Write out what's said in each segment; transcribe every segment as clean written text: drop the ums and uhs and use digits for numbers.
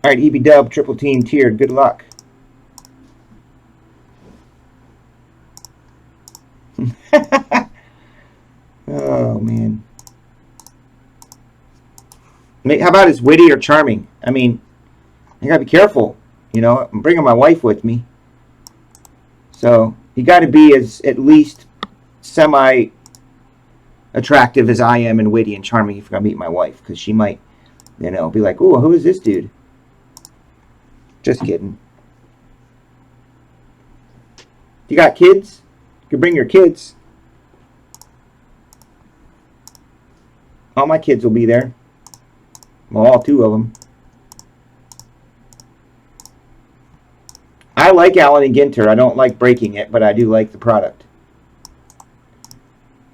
All right, EB Dub, triple team tiered. Good luck. Oh, man. How about is witty or charming? I mean, I gotta be careful. You know, I'm bringing my wife with me. So, you gotta be as at least semi attractive as I am and witty and charming if I meet my wife. Because she might, you know, be like, ooh, who is this dude? Just kidding. You got kids? You can bring your kids. All my kids will be there. Well, all 2 of them. I like Allen and Ginter. I don't like breaking it, but I do like the product.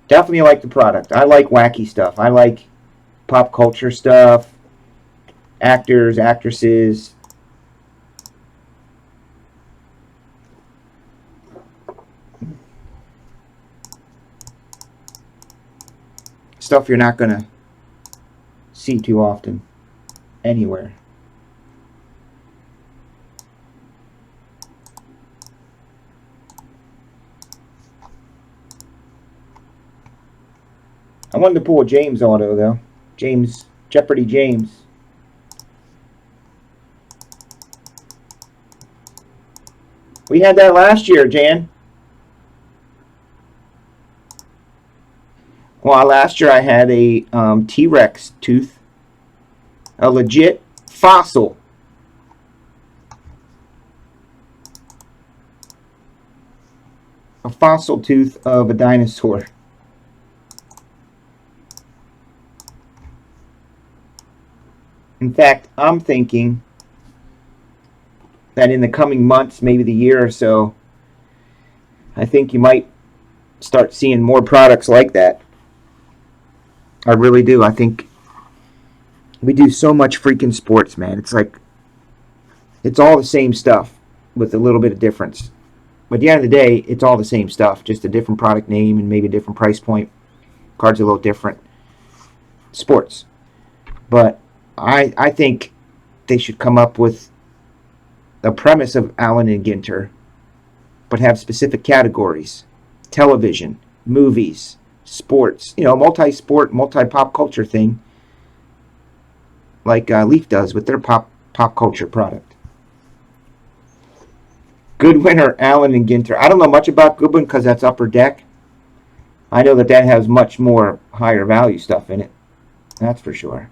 Definitely like the product. I like wacky stuff. I like pop culture stuff, actors, actresses. Stuff you're not going to see too often anywhere. I wanted to pull a James auto, though. James, Jeopardy James. We had that last year, Jan. Well, last year I had a T-Rex tooth. A legit fossil. A fossil tooth of a dinosaur. In fact, I'm thinking that in the coming months, maybe the year or so, I think you might start seeing more products like that. I really do. I think we do so much freaking sports, man. It's like, it's all the same stuff with a little bit of difference. But at the end of the day, it's all the same stuff, just a different product name and maybe a different price point. Cards are a little different. Sports. But I think they should come up with the premise of Allen and Ginter, but have specific categories. Television, movies, sports, you know, multi-sport, multi-pop culture thing, like Leaf does with their pop culture product. Goodwin or Allen and Ginter. I don't know much about Goodwin because that's upper deck. I know that has much more higher value stuff in it. That's for sure.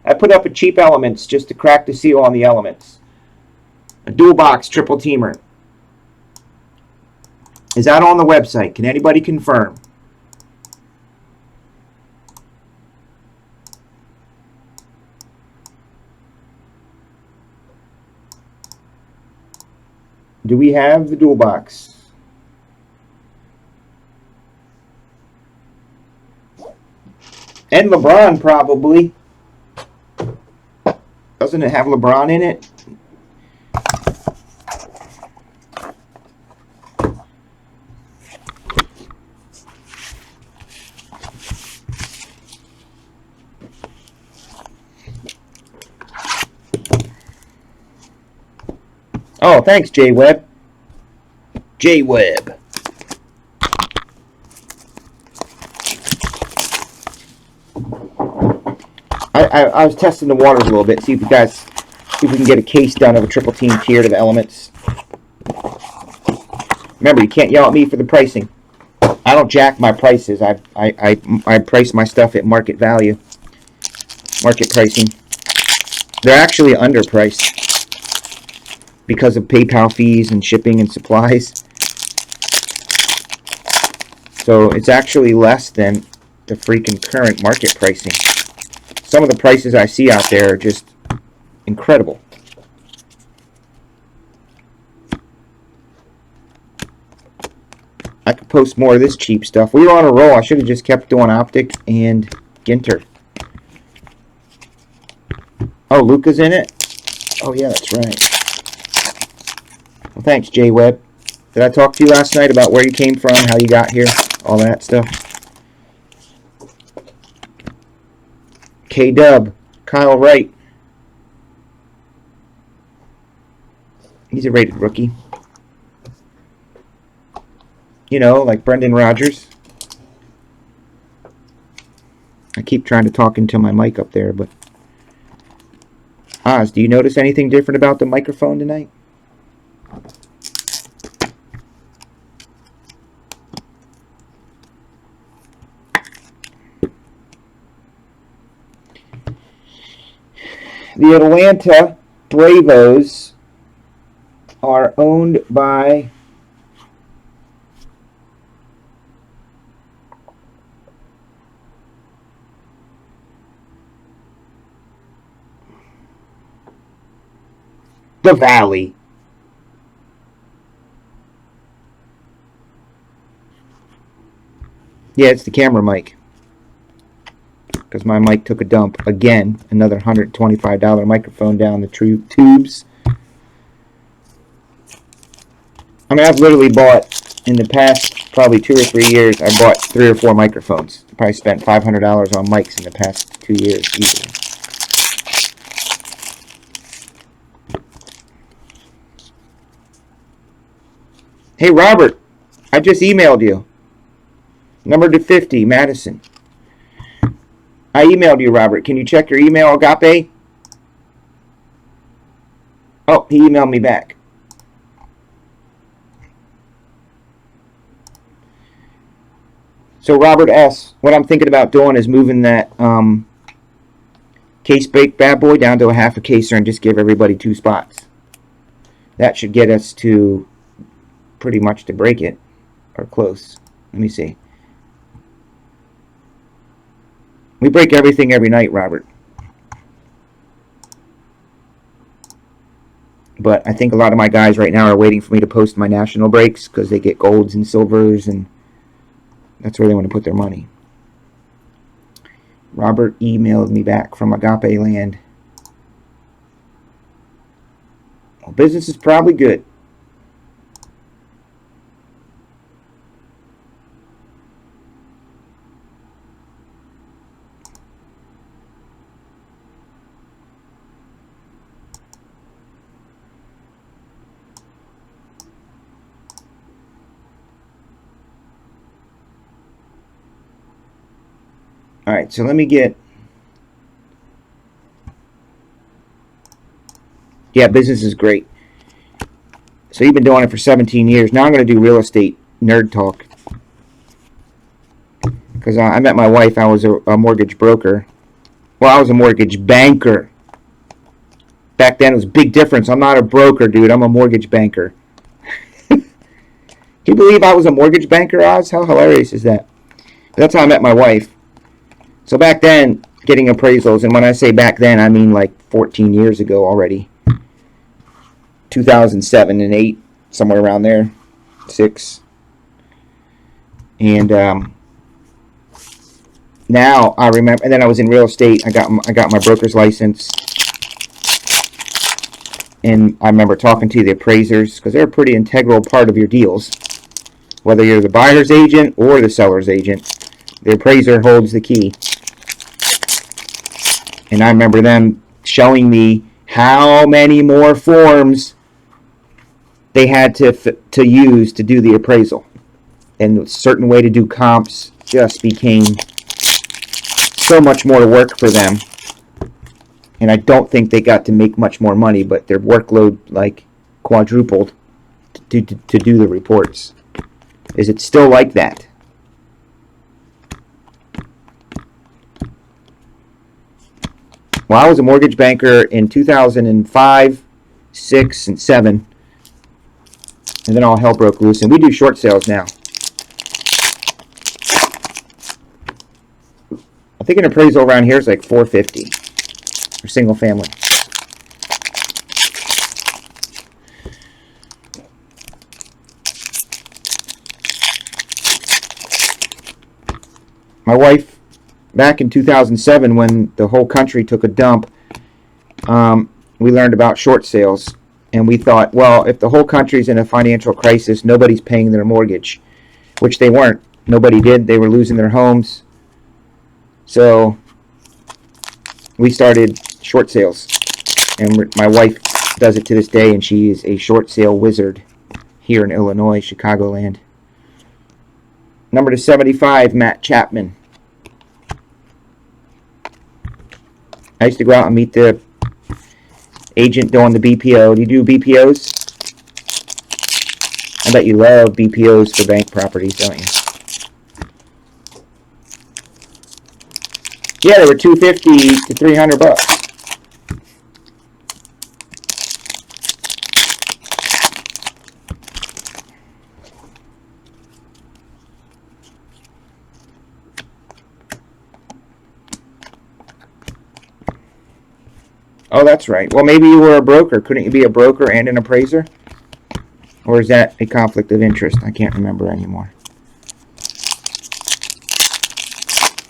I put up a cheap Elements just to crack the seal on the Elements. A dual box triple teamer. Is that on the website? Can anybody confirm? Do we have the dual box? And LeBron probably. Doesn't it have LeBron in it? Oh, thanks, J-Web. J-Web. I was testing the waters a little bit, see if we can get a case done of a triple team tier to the Elements. Remember, you can't yell at me for the pricing. I don't jack my prices. I price my stuff at market value, market pricing. They're actually underpriced because of PayPal fees and shipping and supplies. So it's actually less than the freaking current market pricing. Some of the prices I see out there are just incredible. I could post more of this cheap stuff. We were on a roll. I should have just kept doing Optic and Ginter. Oh, Luka's in it? Oh, yeah, that's right. Thanks, Jay Webb. Did I talk to you last night about where you came from, how you got here, all that stuff? K-Dub, Kyle Wright. He's a rated rookie. You know, like Brendan Rodgers. I keep trying to talk into my mic up there, but... Oz, do you notice anything different about the microphone tonight? The Atlanta Bravos are owned by the Valley. Yeah, it's the camera mic. Because my mic took a dump. Again, another $125 microphone down the tubes. I mean, I've literally bought, in the past probably 2 or 3 years, I bought 3 or 4 microphones. I probably spent $500 on mics in the past 2 years, easily. Hey, Robert, I just emailed you. Number to 50, Madison. I emailed you, Robert. Can you check your email, Agape? Oh, he emailed me back. So Robert S., what I'm thinking about doing is moving that case break bad boy down to a half a caser and just give everybody 2 spots. That should get us to pretty much to break it, or close. Let me see. We break everything every night, Robert. But I think a lot of my guys right now are waiting for me to post my national breaks because they get golds and silvers, and that's where they want to put their money. Robert emailed me back from Agape Land. Well, business is probably good. All right, so let me get... Yeah, business is great. So you've been doing it for 17 years. Now I'm going to do real estate nerd talk. Because I met my wife. I was a mortgage broker. Well, I was a mortgage banker. Back then, it was a big difference. I'm not a broker, dude. I'm a mortgage banker. Can you believe I was a mortgage banker, Oz? How hilarious is that? That's how I met my wife. So back then, getting appraisals, and when I say back then, I mean like 14 years ago already. 2007 and 8, somewhere around there, 6. And now I remember, and then I was in real estate. I got my broker's license, and I remember talking to the appraisers because they're a pretty integral part of your deals, whether you're the buyer's agent or the seller's agent. The appraiser holds the key. And I remember them showing me how many more forms they had to use to do the appraisal. And a certain way to do comps just became so much more work for them. And I don't think they got to make much more money, but their workload like quadrupled to do the reports. Is it still like that? Well, I was a mortgage banker in 2005, 6, and 7. And then all hell broke loose. And we do short sales now. I think an appraisal around here is like $450 for single family. My wife, back in 2007, when the whole country took a dump, we learned about short sales. And we thought, well, if the whole country's in a financial crisis, nobody's paying their mortgage, which they weren't. Nobody did. They were losing their homes. So we started short sales. And my wife does it to this day, and she is a short sale wizard here in Illinois, Chicagoland. Number to 75, Matt Chapman. I used to go out and meet the agent doing the BPO. Do you do BPOs? I bet you love BPOs for bank properties, don't you? Yeah, they were $250 to $300. Oh, that's right. Well, maybe you were a broker. Couldn't you be a broker and an appraiser? Or is that a conflict of interest? I can't remember anymore.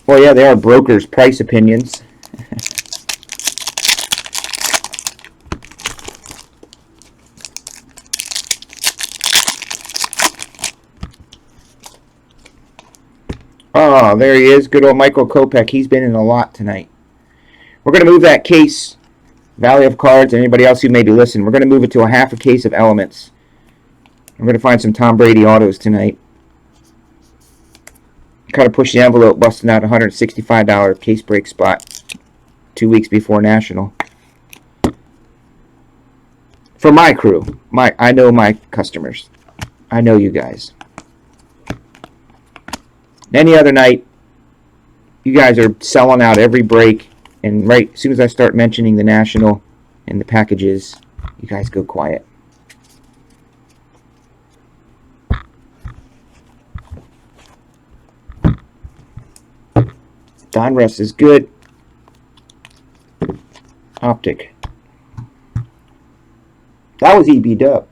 Well, yeah, they are brokers' price opinions. Oh, there he is. Good old Michael Kopech. He's been in a lot tonight. We're going to move that case, Valley of Cards, and anybody else who may be listening, we're going to move it to a half a case of Elements. I'm going to find some Tom Brady autos tonight. Kind of push the envelope, busting out a $165 case break spot 2 weeks before National. For my crew. I know my customers. I know you guys. Any other night, you guys are selling out every break, and right as soon as I start mentioning the National and the packages, you guys go quiet. Donruss is good. Optic. That was EB Dub.